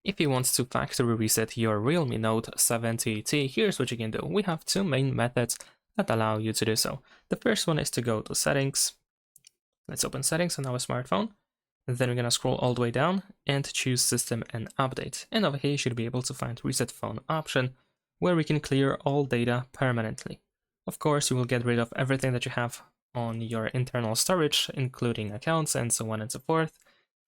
If you want to factory reset your Realme Note 70T, here's what you can do. We have two main methods that allow you to do so. The first one is to go to Settings. Let's open Settings on our smartphone. Then we're going to scroll all the way down and choose System and Update. And over here you should be able to find Reset Phone option, where we can clear all data permanently. Of course, you will get rid of everything that you have on your internal storage, including accounts and so on and so forth.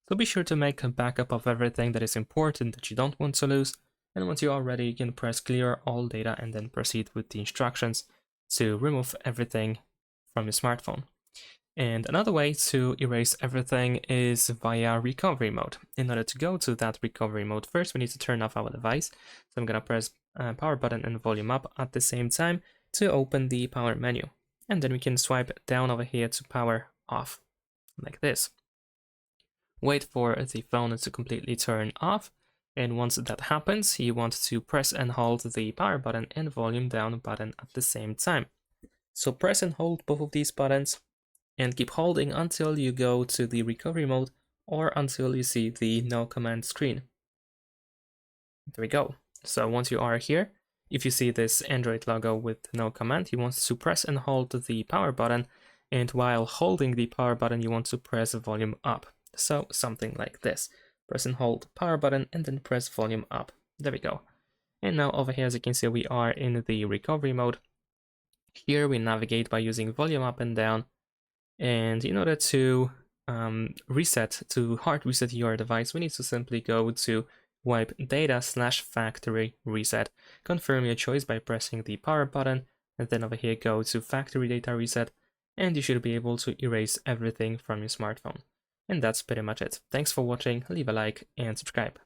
So be sure to make a backup of everything that is important that you don't want to lose. And once you are ready, you can press clear all data and then proceed with the instructions to remove everything from your smartphone. And another way to erase everything is via recovery mode. In order to go to that recovery mode, first we need to turn off our device. So I'm going to press power button and volume up at the same time to open the power menu. And then we can swipe down over here to power off, like this. Wait for the phone to completely turn off, and once that happens, you want to press and hold the power button and volume down button at the same time. So press and hold both of these buttons and keep holding until you go to the recovery mode or until you see the no command screen. There we go. So once you are here, if you see this Android logo with no command, you want to press and hold the power button, and while holding the power button, you want to press volume up. So something like this. Press and hold power button and then press volume up. There we go. And now over here, as you can see, we are in the recovery mode. Here we navigate by using volume up and down. And in order to hard reset your device, we need to simply go to wipe data/factory reset. Confirm your choice by pressing the power button, and then over here go to factory data reset, and you should be able to erase everything from your smartphone. And that's pretty much it. Thanks for watching, leave a like and subscribe.